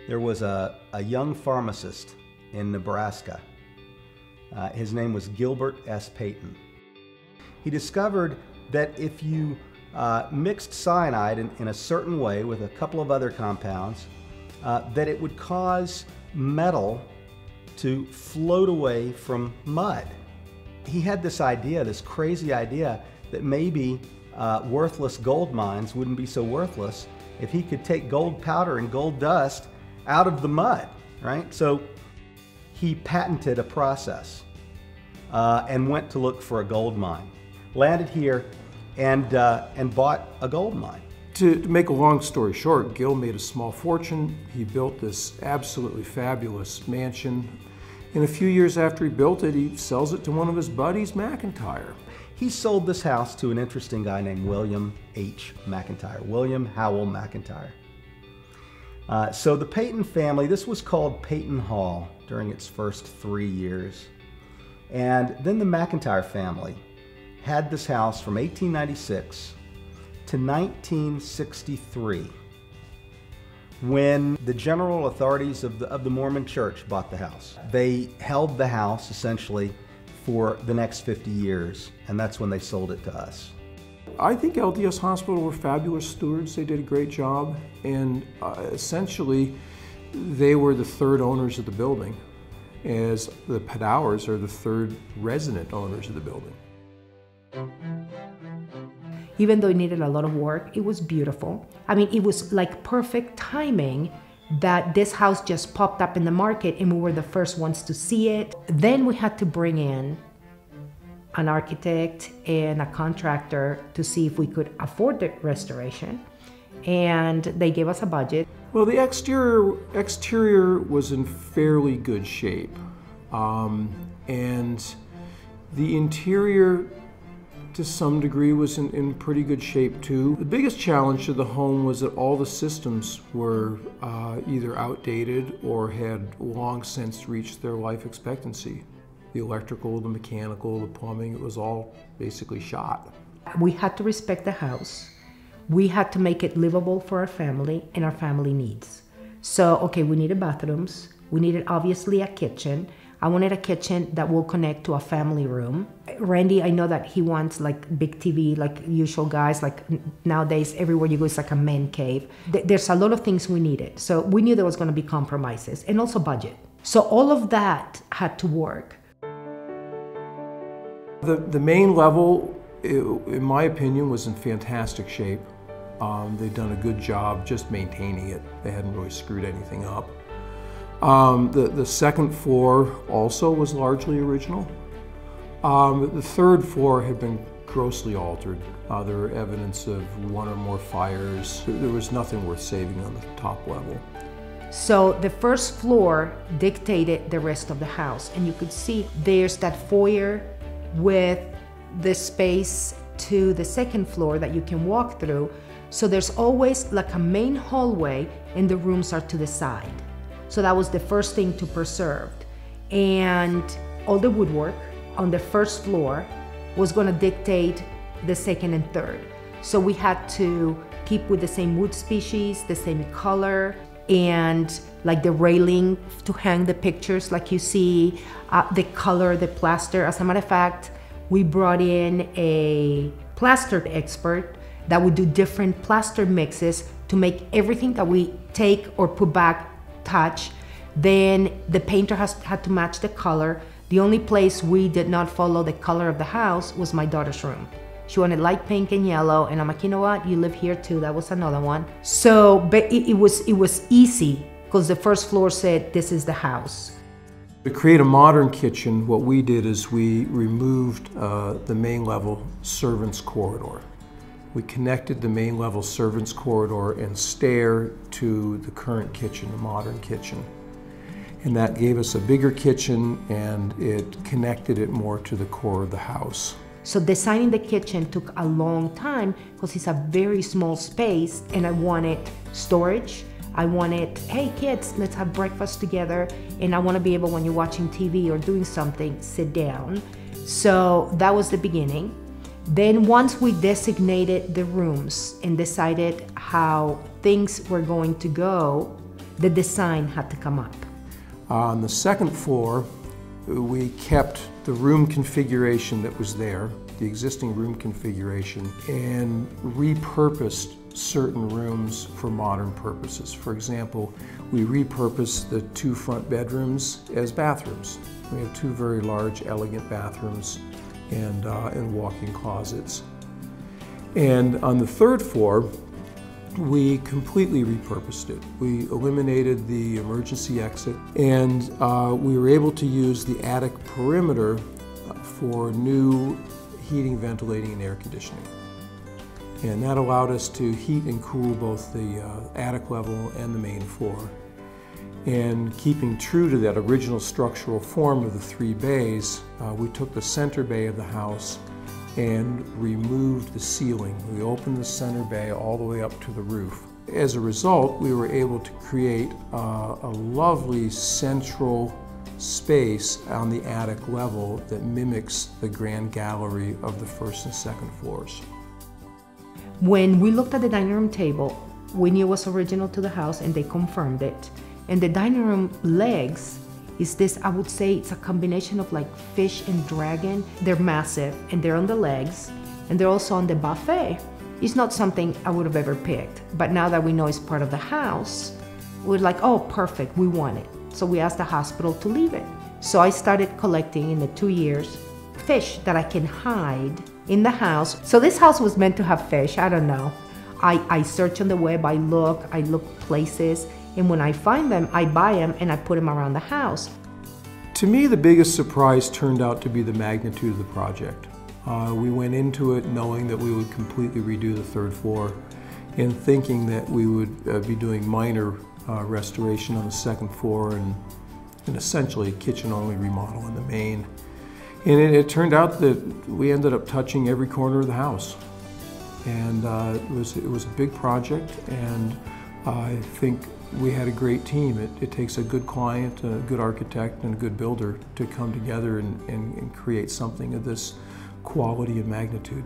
There was a young pharmacist in Nebraska. His name was Gilbert S. Payton. He discovered that if you mixed cyanide in a certain way with a couple of other compounds, that it would cause metal to float away from mud. He had this idea, this crazy idea, that maybe worthless gold mines wouldn't be so worthless if he could take gold powder and gold dust out of the mud, right? So he patented a process and went to look for a gold mine. Landed here and bought a gold mine. To make a long story short, Gil made a small fortune. He built this absolutely fabulous mansion. And a few years after he built it, he sells it to one of his buddies, McIntyre. He sold this house to an interesting guy named William H. McIntyre, William Howell McIntyre. So the Payton family, this was called Payton Hall during its first 3 years. And then the McIntyre family had this house from 1896 to 1963, when the general authorities of the Mormon Church bought the house. They held the house essentially for the next 50 years, and that's when they sold it to us. I think LDS Hospital were fabulous stewards. They did a great job, and essentially they were the third owners of the building, as the Padowers are the third resident owners of the building. Even though it needed a lot of work, it was beautiful. I mean, it was like perfect timing that this house just popped up in the market and we were the first ones to see it. Then we had to bring in an architect and a contractor to see if we could afford the restoration. And they gave us a budget. Well, the exterior was in fairly good shape. And the interior, to some degree, was in pretty good shape too. The biggest challenge to the home was that all the systems were either outdated or had long since reached their life expectancy. The electrical, the mechanical, the plumbing, it was all basically shot. We had to respect the house. We had to make it livable for our family and our family needs. So, okay, we needed bathrooms. We needed obviously a kitchen. I wanted a kitchen that will connect to a family room. Randy, I know that he wants like big TV, like usual guys, like nowadays everywhere you go is like a man cave. There's a lot of things we needed. So we knew there was gonna be compromises and also budget. So all of that had to work. The main level, in my opinion, was in fantastic shape. They'd done a good job just maintaining it. They hadn't really screwed anything up. The second floor also was largely original. The third floor had been grossly altered. There were evidence of one or more fires. There was nothing worth saving on the top level. So the first floor dictated the rest of the house. And you could see there's that foyer with the space to the second floor that you can walk through. So there's always like a main hallway and the rooms are to the side. So that was the first thing to preserve. And all the woodwork on the first floor was going to dictate the second and third. So we had to keep with the same wood species, the same color, and like the railing to hang the pictures like you see, the color, the plaster. As a matter of fact, we brought in a plaster expert that would do different plaster mixes to make everything that we take or put back touch. Then the painter had to match the color. The only place we did not follow the color of the house was my daughter's room. She wanted light pink and yellow, and I'm like, you know what, you live here too. That was another one. So, but it was easy because the first floor said, this is the house. To create a modern kitchen, what we did is we removed the main level servants' corridor. We connected the main level servants' corridor and stair to the current kitchen, the modern kitchen. And that gave us a bigger kitchen and it connected it more to the core of the house. So designing the kitchen took a long time because it's a very small space and I wanted storage. I wanted, hey kids, let's have breakfast together. And I want to be able, when you're watching TV or doing something, sit down. So that was the beginning. Then once we designated the rooms and decided how things were going to go, the design had to come up. On the second floor, we kept the room configuration that was there, the existing room configuration, and repurposed certain rooms for modern purposes. For example, we repurposed the 2 front bedrooms as bathrooms. We have 2 very large, elegant bathrooms and walk-in closets. And on the third floor, we completely repurposed it. We eliminated the emergency exit, and we were able to use the attic perimeter for new heating, ventilating, and air conditioning. And that allowed us to heat and cool both the attic level and the main floor. And keeping true to that original structural form of the 3 bays, we took the center bay of the house and removed the ceiling. We opened the center bay all the way up to the roof. As a result, we were able to create a lovely central space on the attic level that mimics the grand gallery of the 1st and 2nd floors. When we looked at the dining room table, we knew it was original to the house, and they confirmed it. And the dining room legs is this, I would say it's a combination of like fish and dragon. They're massive, and they're on the legs, and they're also on the buffet. It's not something I would have ever picked, but now that we know it's part of the house, we're like, oh, perfect, we want it. So we asked the hospital to leave it. So I started collecting in the 2 years fish that I can hide in the house. So this house was meant to have fish, I don't know. I search on the web, I look places, and when I find them, I buy them and I put them around the house. To me, the biggest surprise turned out to be the magnitude of the project. We went into it knowing that we would completely redo the 3rd floor and thinking that we would be doing minor restoration on the 2nd floor and essentially a kitchen-only remodel in the main. And it turned out that we ended up touching every corner of the house. And it was a big project, and I think we had a great team. It takes a good client, a good architect, and a good builder to come together and create something of this quality and magnitude.